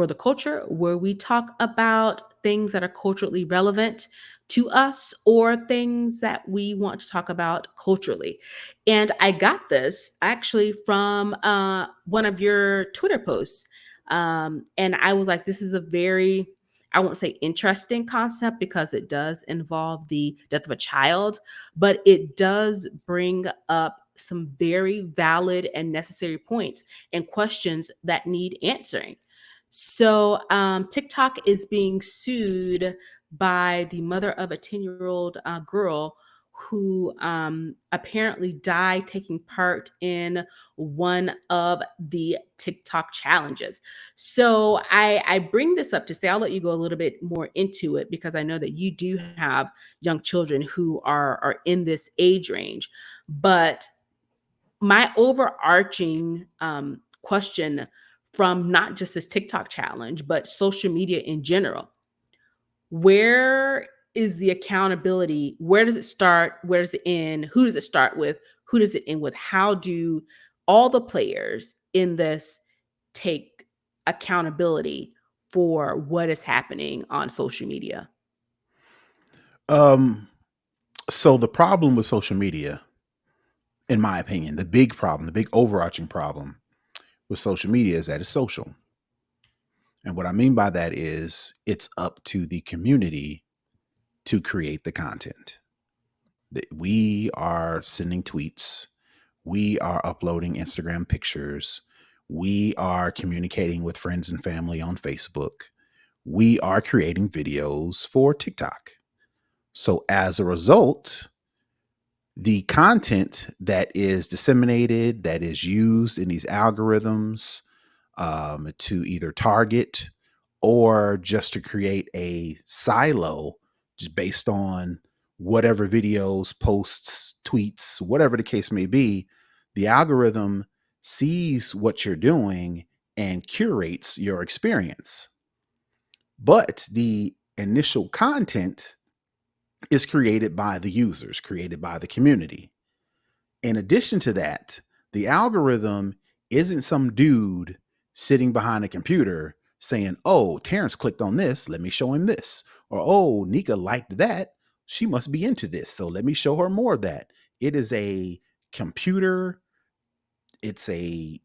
for the culture, where we talk about things that are culturally relevant to us or things that we want to talk about culturally. And I got this actually from one of your Twitter posts. And I was like, this is a very, I won't say interesting concept because it does involve the death of a child, but it does bring up some very valid and necessary points and questions that need answering. So, TikTok is being sued by the mother of a 10-year-old girl who apparently died taking part in one of the TikTok challenges. So, I bring this up to say, I'll let you go a little bit more into it because I know that you do have young children who are in this age range. But my overarching question from not just this TikTok challenge, but social media in general, where is the accountability? Where does it start? Where does it end? Who does it start with? Who does it end with? How do all the players in this take accountability for what is happening on social media? Um, so the problem with social media, in my opinion, the big problem, the big overarching problem with social media is that it's social. And what I mean by that is it's up to the community to create the content. We are sending tweets, we are uploading Instagram pictures, we are communicating with friends and family on Facebook, we are creating videos for TikTok. So as a result, the content that is disseminated, that is used in these algorithms to either target or just to create a silo just based on whatever videos, posts, tweets, whatever the case may be, the algorithm sees what you're doing and curates your experience. But the initial content is created by the users, created by the community. In addition to that, the algorithm isn't some dude sitting behind a computer saying, oh, Terrance clicked on this, let me show him this. Or, oh, Nica liked that, she must be into this, so let me show her more of that. It is a computer, it's a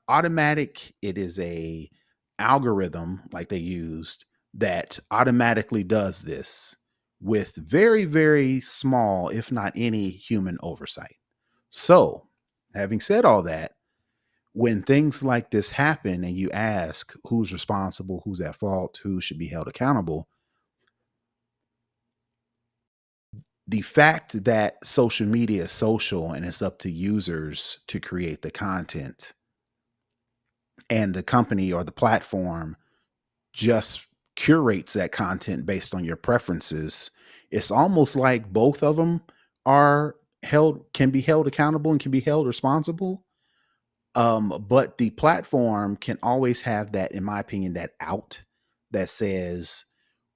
automatic, it is a algorithm like they used that automatically does this with very, very small, if not any human oversight. So, having said all that, when things like this happen and you ask who's responsible, who's at fault, who should be held accountable, the fact that social media is social and it's up to users to create the content and the company or the platform just curates that content based on your preferences, it's almost like both of them are held, can be held accountable and can be held responsible. But the platform can always have that, in my opinion, that out that says,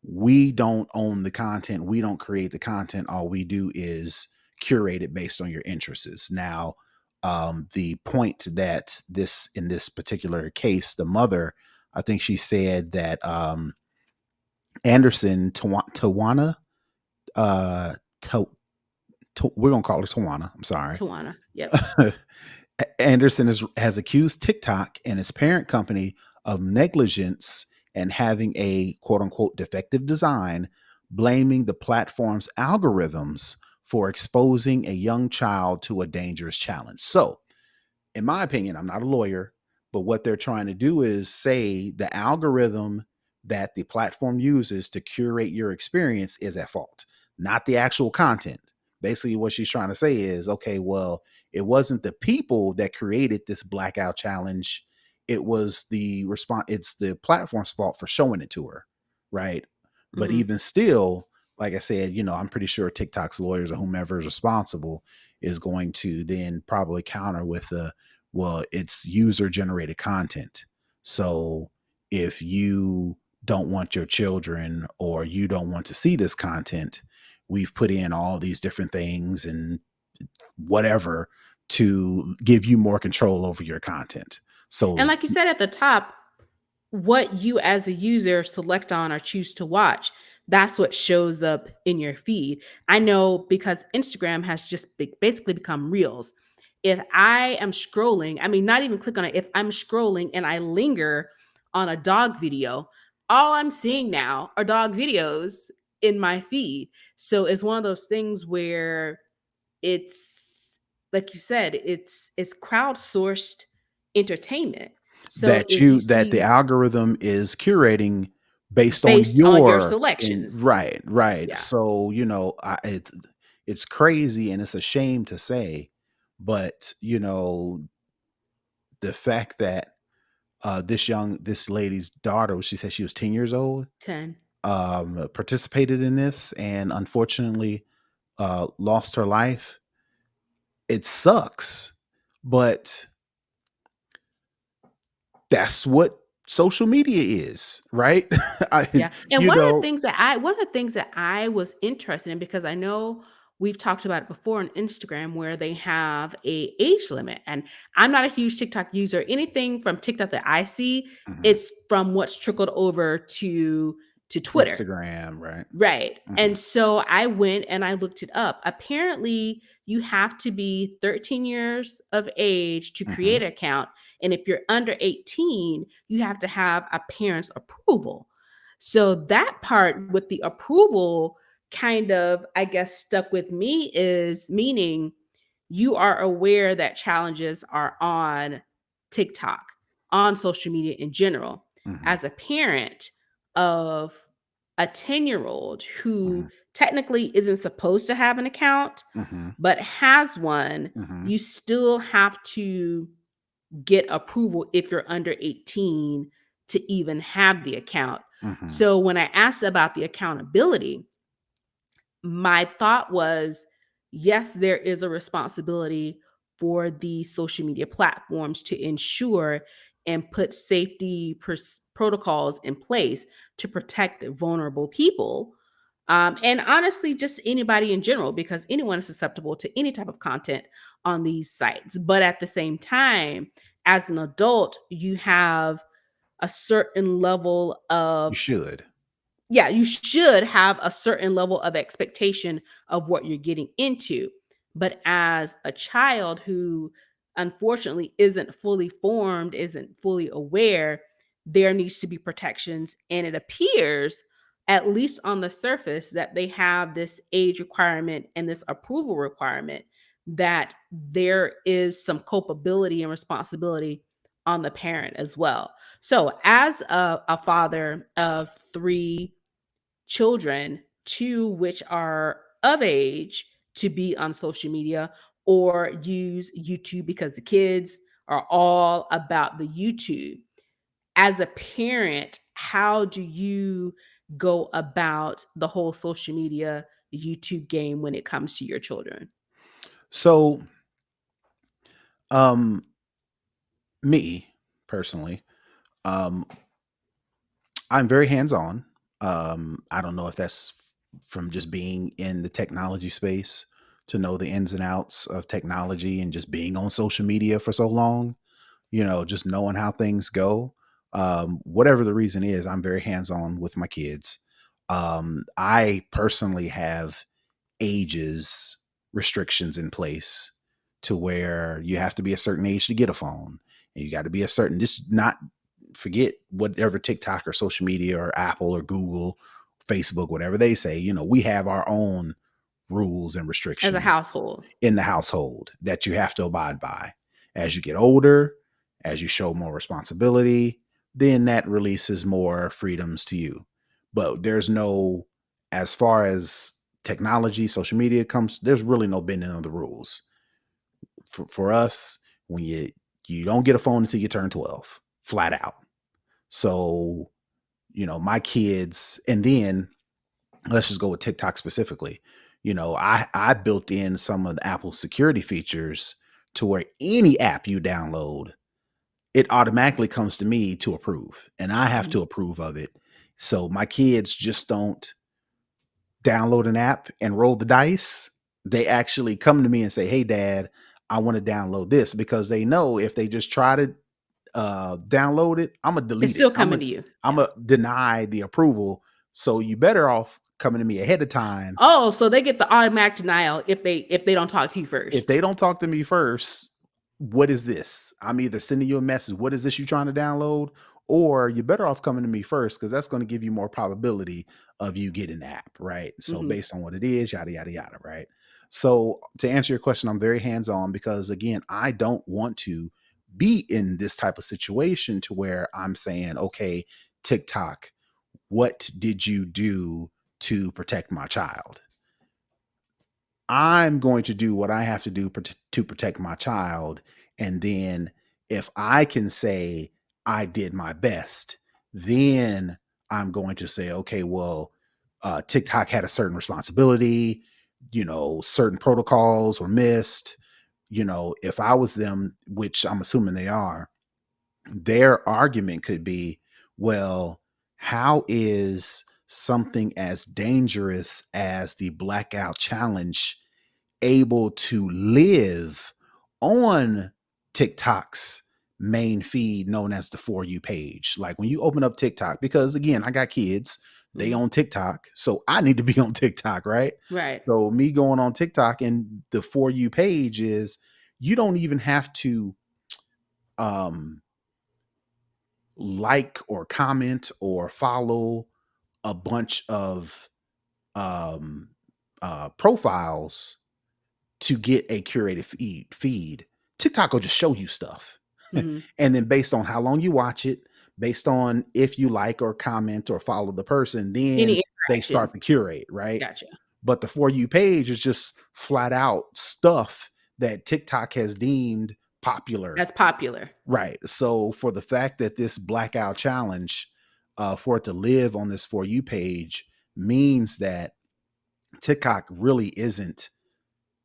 we don't own the content, we don't create the content, all we do is curate it based on your interests. Now, the point that this, in this particular case, the mother, I think she said that Anderson Tawana, uh, we're gonna call her Tawana. I'm sorry. Tawana. Yep. Anderson has accused TikTok and its parent company of negligence and having a quote unquote defective design, blaming the platform's algorithms for exposing a young child to a dangerous challenge. So, in my opinion, I'm not a lawyer, but what they're trying to do is say the algorithm that the platform uses to curate your experience is at fault, not the actual content. Basically, what she's trying to say is, okay, well, it wasn't the people that created this blackout challenge. It was the response, it's the platform's fault for showing it to her. Right. But Hmm. even still, like I said, I'm pretty sure TikTok's lawyers or whomever is responsible is going to then probably counter with a, well, it's user generated content. So if you don't want your children or you don't want to see this content, we've put in all these different things and whatever to give you more control over your content. And So, like you said at the top, what you as a user select on or choose to watch, that's what shows up in your feed. I know because Instagram has just basically become reels. If I am scrolling, I mean, not even click on it, if I'm scrolling and I linger on a dog video, all I'm seeing now are dog videos in my feed. So it's one of those things where it's like you said, it's crowdsourced entertainment. So That if you you that the see algorithm is curating based on based on your your and selections. right, right. Yeah, So, it's crazy and it's a shame to say, but the fact that this lady's daughter, she said she was 10 years old, 10. participated in this and unfortunately lost her life. It sucks, but that's what social media is, right? I, Yeah, and you know, one of the things that I was interested in, because I know we've talked about it before on Instagram where they have a age limit, and I'm not a huge TikTok user. Anything from TikTok that I see, mhm. it's from what's trickled over to Twitter. Instagram, right? Right. Mhm, And so I went and I looked it up. Apparently, you have to be 13 years of age to mhm, create an account. And if you're under 18, you have to have a parent's approval. So that part with the approval kind of, I guess, stuck with me, is meaning you are aware that challenges are on TikTok, on social media in general. mhm, As a parent of a 10-year-old who mhm, technically isn't supposed to have an account, mhm, but has one, mhm, you still have to get approval if you're under 18 to even have the account. mhm. So when I asked about the accountability, my thought was, yes, there is a responsibility for the social media platforms to ensure and put safety protocols in place to protect vulnerable people. And honestly, just anybody in general, because anyone is susceptible to any type of content on these sites. But at the same time, as an adult, you have a certain level You of, should. yeah, you should have a certain level of expectation of what you're getting into. But as a child who unfortunately isn't fully formed, isn't fully aware, there needs to be protections. And it appears, at least on the surface, that they have this age requirement and this approval requirement, that there is some culpability and responsibility on the parent as well. So, as a father of three children, two which are of age to be on social media or use YouTube, because the kids are all about the YouTube. As a parent, how do you go about the whole social media YouTube game when it comes to your children? So, um, me personally, um, I'm very hands-on. I don't know if that's from just being in the technology space to know the ins and outs of technology and just being on social media for so long, just knowing how things go. Whatever the reason is, I'm very hands-on with my kids. I personally have ages restrictions in place to where you have to be a certain age to get a phone and you got to be a certain this not forget whatever TikTok or social media or Apple or Google, Facebook, whatever they say, we have our own rules and As a restrictions household? in the household that you have to abide by. As you get older, as you show more responsibility, then that releases more freedoms to you. But there's no, as far as technology, social media comes, there's really no bending of the rules. For us, when you don't get a phone until you turn 12, flat out. So, my kids, and then let's just go with TikTok specifically. I built in some of the Apple security features to where any app you download, it automatically comes to me to approve, and I have Mhm. to approve of it. So my kids just don't download an app and roll the dice. They actually come to me and say, "Hey, Dad, I want to download this," because they know if they just try to download it, I'm gonna It's delete it. still coming to you. I'm Yeah. gonna deny the approval. So you better off coming to me ahead of time. Oh, so they get the automatic denial if they don't talk to you If first. they don't talk to me first, what is this? I'm either sending you a message, what is this you trying to download? Or you're better off coming to me first because that's going to give you more probability of you getting the app, right? So Mhm. based on what it is, yada yada yada, right? So to answer your question, I'm very hands-on because again, I don't want to be in this type of situation to where I'm saying, okay, TikTok, what did you do to protect my child? I'm going to do what I have to do to protect my child. And then if I can say I did my best, then I'm going to say, okay, well, TikTok had a certain responsibility, certain protocols were missed. If I was them, which I'm assuming they are, their argument could be, well, how is something as dangerous as the blackout challenge able to live on TikTok's main feed known as the For You page? Like when you open up TikTok, because again, I got kids, they Mhm. on TikTok, so I need to be on TikTok, right? Right. So me going on TikTok and the For You page is, you don't even have to um like or comment or follow a bunch of um profiles to get a curated feed. TikTok will just show you stuff. Mhm. And then based on how long you watch it, based on if you like or comment or follow the person, then Any they interaction. start to curate, right? Gotcha. But the For You page is just flat out stuff that TikTok has deemed popular. That's popular. Right. So for the fact that this blackout challenge, for it to live on this For You page means that TikTok really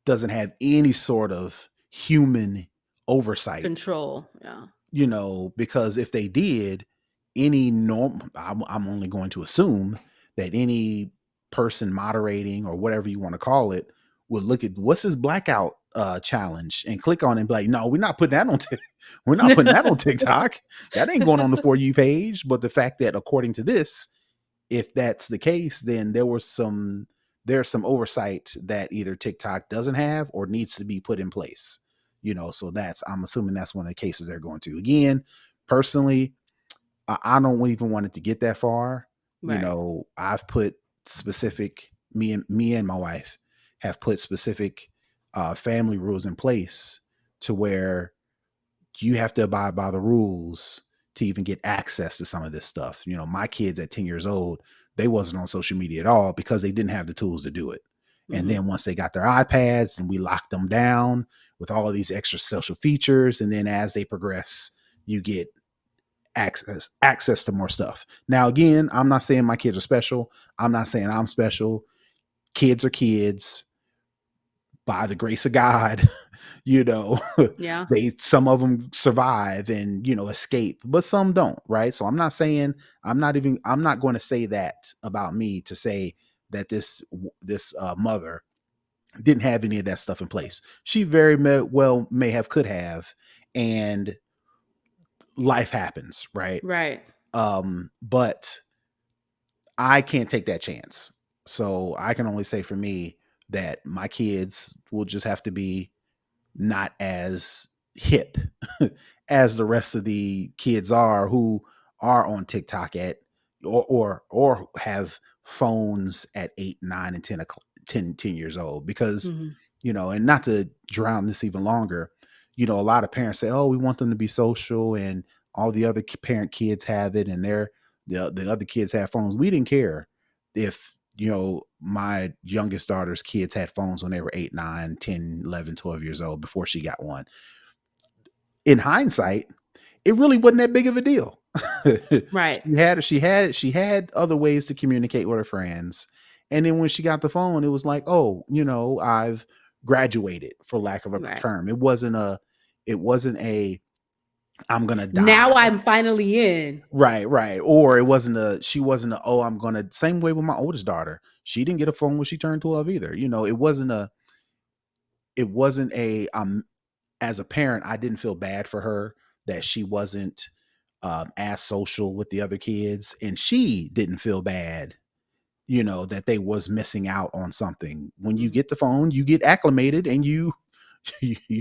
doesn't have any sort of human oversight, Control. Yeah. because if they did, I'm only going to assume that any person moderating or whatever you want to call it would look at what's this blackout challenge and click on it and be like, no, we're not putting that on we're not putting that on TikTok. That ain't going on the For You page. But the fact that according to this, if that's the case, then there's some oversight that either TikTok doesn't have or needs to be put in place. So I'm assuming that's one of the cases they're going to. Again, personally, I don't even want it to get that far. Right. I've put specific me and my wife have put specific family rules in place to where you have to abide by the rules to even get access to some of this stuff. My kids at 10 years old, they wasn't on social media at all because they didn't have the tools to do it. And Mhm. then once they got their iPads and we locked them down with all of these extra social features, and then as they progress, you get access to more stuff. Now again, I'm not saying my kids are special. I'm not saying I'm special. Kids are kids by the grace of God. you know Yeah. some of them survive and escape, but some don't, right? So I'm not going to say that about me to say that this mother didn't have any of that stuff in place. She very well may have, could have, and life happens, right? Right. But I can't take that chance. So I can only say for me that my kids will just have to be not as hip as the rest of the kids are who are on TikTok at or have phones at 8, 9, and 10 years old. Because Mhm. and not to drown this even longer, a lot of parents say, oh, we want them to be social, and all the other parent kids have it, and the other kids have phones. We didn't care if my youngest daughter's kids had phones when they were 8, 9, 10, 11, 12 years old before she got one. In hindsight, it really wasn't that big of a deal. Right. She had other ways to communicate with her friends. And then when she got the phone, it was like, oh, I've graduated, for lack of a Right. term. It wasn't a I'm gonna die. Now I'm finally in. Right, right. Or she wasn't a, oh, I'm gonna, same way with my oldest daughter. She didn't get a phone when she turned 12 either. It wasn't a as a parent, I didn't feel bad for her that she wasn't as social with the other kids, and she didn't feel bad, that they was missing out on something. When you Mm, get the phone, you get acclimated, and you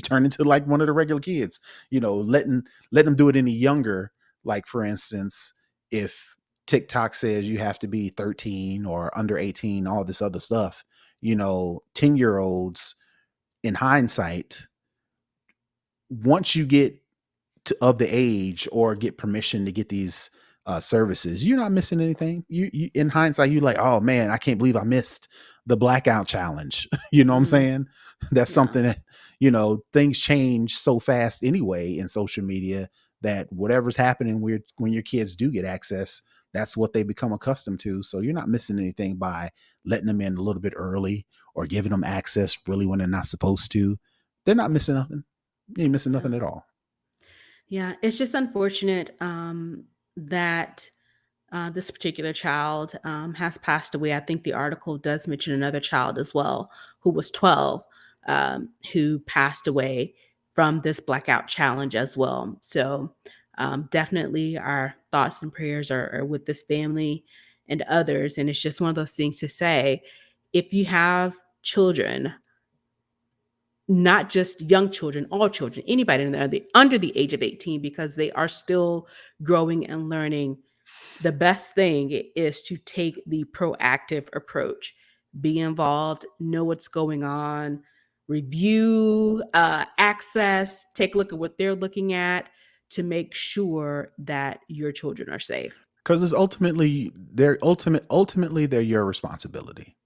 turn into like one of the regular kids. Let them do it any younger. Like, for instance, if TikTok says you have to be 13 or under 18, all this other stuff, 10-year-olds, in hindsight, once you get of the age or get permission to get these services, you're not missing anything. You in hindsight, you like, oh man, I can't believe I missed the blackout challenge. You know what I'm mhm, saying? That's yeah, something that, things change so fast anyway in social media, that whatever's happening when your kids do get access, that's what they become accustomed to. So you're not missing anything by letting them in a little bit early or giving them access really when they're not supposed to. They're not missing nothing. You ain't missing yeah. nothing at all. Yeah, it's just unfortunate, that this particular child has passed away. I think the article does mention another child as well who was 12, who passed away from this blackout challenge as well. So, definitely our thoughts and prayers are with this family and others. And it's just one of those things to say, if you have children, not just young children, all children, anybody under the age of 18, because they are still growing and learning, the best thing is to take the proactive approach. Be involved, know what's going on, review, access, take a look at what they're looking at to make sure that your children are safe. Because it's ultimately they're your responsibility.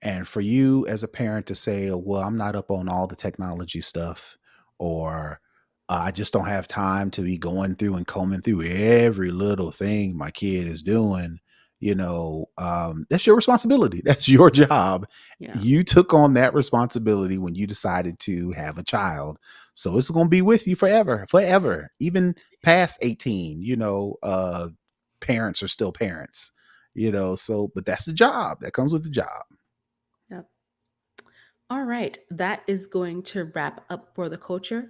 And for you as a parent to say, "Oh, well, I'm not up on all the technology stuff," or "I just don't have time to be going through and combing through every little thing my kid is doing," that's your responsibility. That's your job. Yeah. You took on that responsibility when you decided to have a child. So it's going to be with you forever, forever, even past 18. Parents are still parents, so, but that's the job that comes with the job. Yep. All right. That is going to wrap up for the culture.